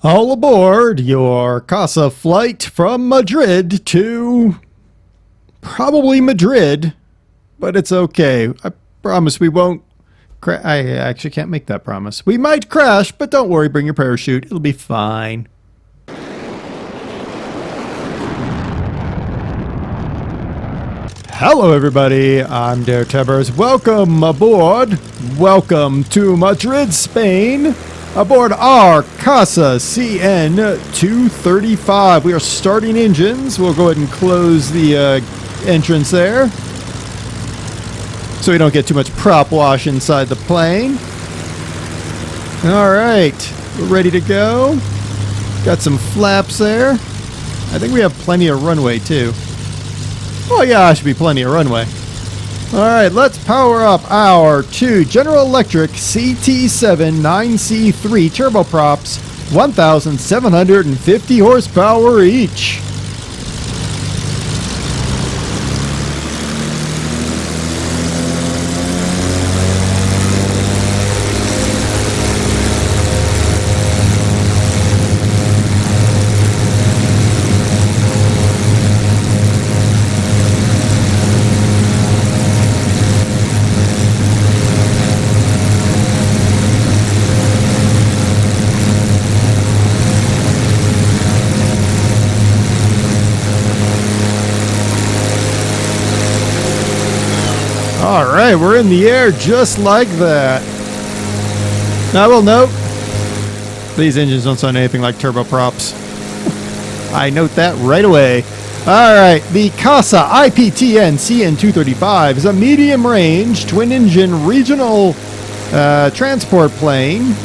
All aboard your CASA flight from Madrid to probably Madrid, but it's okay. I promise we won't I actually can't make that promise. We might crash, but don't worry, bring your parachute. It'll be fine. Hello everybody, I'm DerTebbers. Welcome aboard. Welcome to Madrid, Spain. Aboard our CASA CN-235. We are starting engines. We'll go ahead and close the entrance there so we don't get too much prop wash inside the plane. Alright, we're ready to go. Got some flaps there. I think we have plenty of runway too. Oh yeah, should be plenty of runway. Alright, let's power up our two General Electric CT7 9C3 turboprops, 1,750 horsepower each. Alright, we're in the air just like that. Now I will note, these engines don't sound anything like turboprops. I note that right away. Alright, the CASA IPTN CN-235 is a medium-range, twin-engine regional transport plane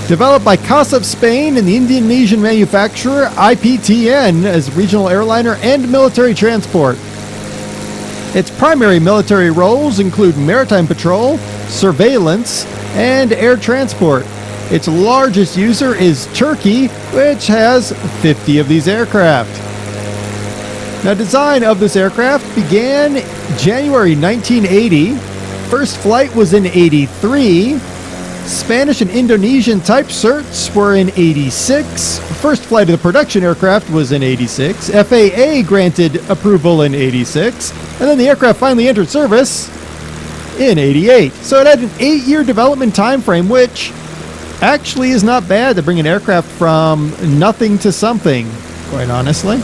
developed by CASA of Spain and the Indonesian manufacturer IPTN as regional airliner and military transport. Its primary military roles include maritime patrol, surveillance, and air transport. Its largest user is Turkey, which has 50 of these aircraft. Now, design of this aircraft began January 1980. First flight was in 83. Spanish and Indonesian type certs were in 86. First flight of the production aircraft was in 86. FAA granted approval in 86. And then the aircraft finally entered service in 88. So it had an 8-year development time frame, which actually is not bad to bring an aircraft from nothing to something, quite honestly.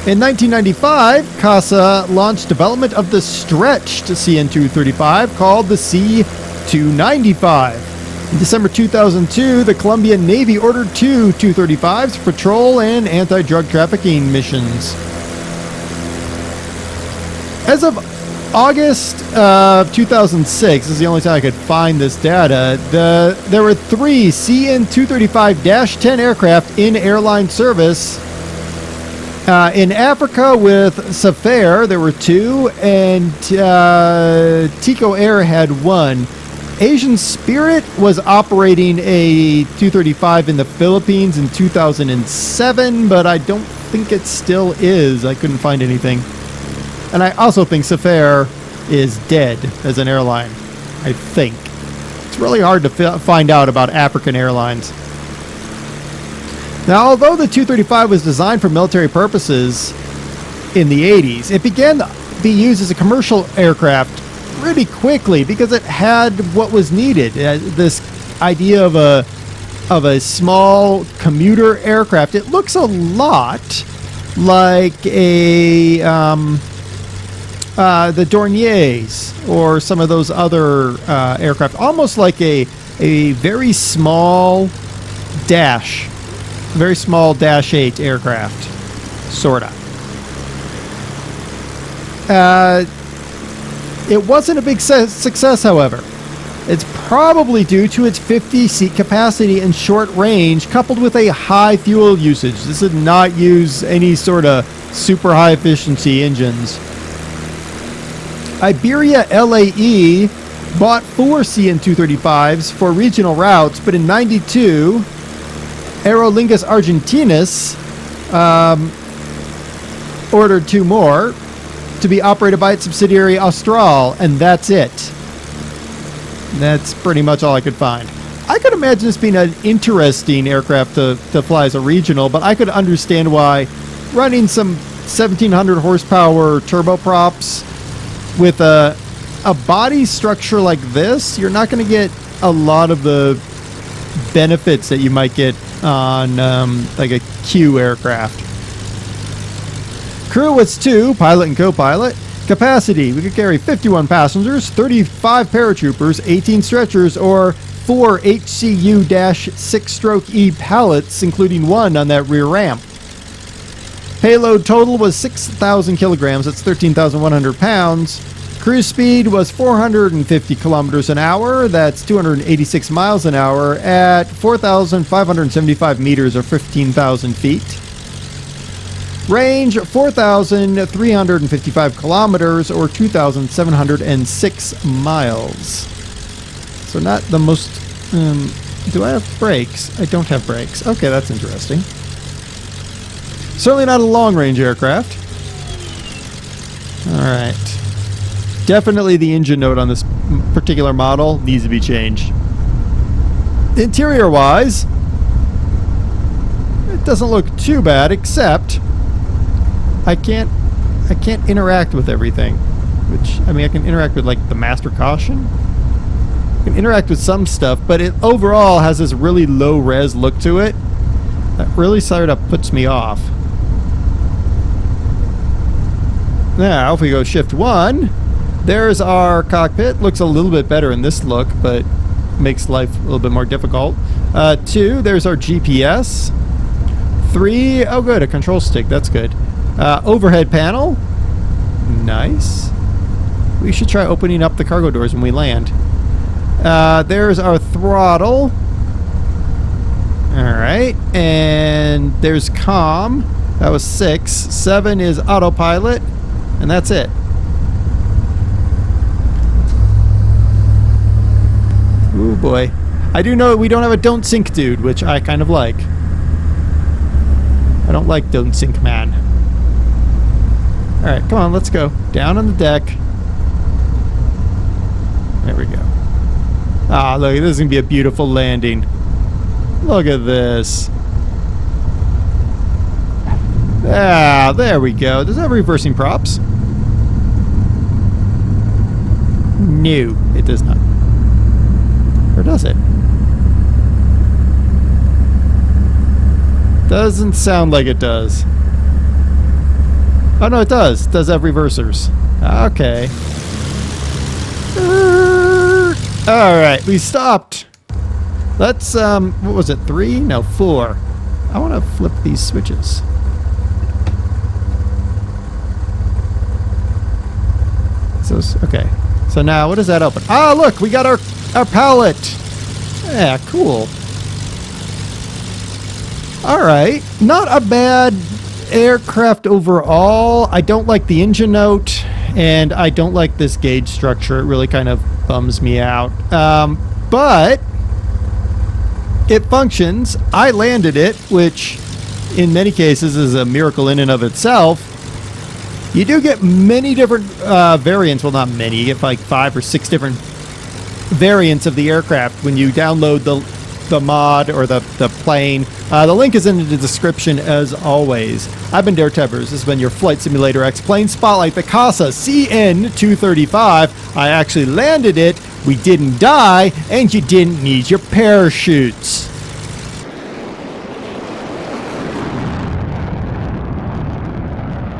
In 1995, CASA launched development of the stretched CN-235 called the C-295. In December 2002, the Colombian Navy ordered two 235s for patrol and anti-drug trafficking missions. As of August of 2006, this is the only time I could find this data, there were three CN-235-10 aircraft in airline service. In Africa with Safair, there were two, and Tico Air had one. Asian Spirit was operating a 235 in the Philippines in 2007, but I don't think it still is. I couldn't find anything. And I also think Safair is dead as an airline, I think. It's really hard to find out about African airlines. Now, although the 235 was designed for military purposes in the 80s, it began to be used as a commercial aircraft pretty quickly because it had what was needed. This idea of a small commuter aircraft. It looks a lot like the Dorniers or some of those other aircraft, almost like a very small Dash. Very small Dash 8 aircraft, sorta. It wasn't a big success, however. It's probably due to its 50-seat capacity and short range, coupled with a high fuel usage. This did not use any sort of super high efficiency engines. Iberia LAE bought 4 CN-235s for regional routes, but in '92, Aerolingus Argentinas ordered 2 more to be operated by its subsidiary Austral, and that's it. That's pretty much all I could find. I could imagine this being an interesting aircraft to fly as a regional, but I could understand why running some 1700 horsepower turboprops with a body structure like this, you're not going to get a lot of the benefits that you might get on like a Q aircraft. Crew was 2, pilot and co-pilot. Capacity, we could carry 51 passengers, 35 paratroopers, 18 stretchers, or 4 HCU-6-stroke-E pallets, including 1 on that rear ramp. Payload total was 6,000 kilograms, that's 13,100 pounds. Cruise speed was 450 kilometers an hour, that's 286 miles an hour, at 4,575 meters or 15,000 feet. Range 4,355 kilometers or 2,706 miles. So not the most... do I have brakes? I don't have brakes. Okay, that's interesting. Certainly not a long-range aircraft. Alright. Definitely the engine note on this particular model needs to be changed. Interior-wise, it doesn't look too bad, except I can't interact with everything. Which, I mean, I can interact with, like, the master caution. I can interact with some stuff, but it overall has this really low-res look to it that really sort of puts me off. Now, if we go shift 1, there's our cockpit. Looks a little bit better in this look, but makes life a little bit more difficult. 2, there's our GPS. 3, oh good, a control stick, that's good. Overhead panel. Nice. We should try opening up the cargo doors when we land. There's our throttle. Alright. And there's comm. That was 6. 7 is autopilot. And that's it. Ooh boy. I do know we don't have a don't sink dude, which I kind of like. I don't like don't sink man. Alright, come on, let's go. Down on the deck. There we go. Ah, look, this is going to be a beautiful landing. Look at this. Ah, there we go. Does that have reversing props? No, it does not. Or does it? Doesn't sound like it does. Oh no, it does. It does have reversers. Okay. Alright, we stopped. Let's, what was it, 3? No, 4. I want to flip these switches. So, okay. So now, what does that open? Ah, look, we got our pallet. Yeah, cool. Alright, not a bad aircraft overall. I don't like the engine note, and I don't like this gauge structure. It really kind of bums me out. But it functions. I landed it, which in many cases is a miracle in and of itself. You do get many different variants. Well, not many. You get like 5 or 6 different variants of the aircraft when you download the mod or the plane. The link is in the description as always. I've been DerTebbers. This has been your Flight Simulator X plane spotlight, the CASA CN-235. I actually landed it, we didn't die, and you didn't need your parachutes.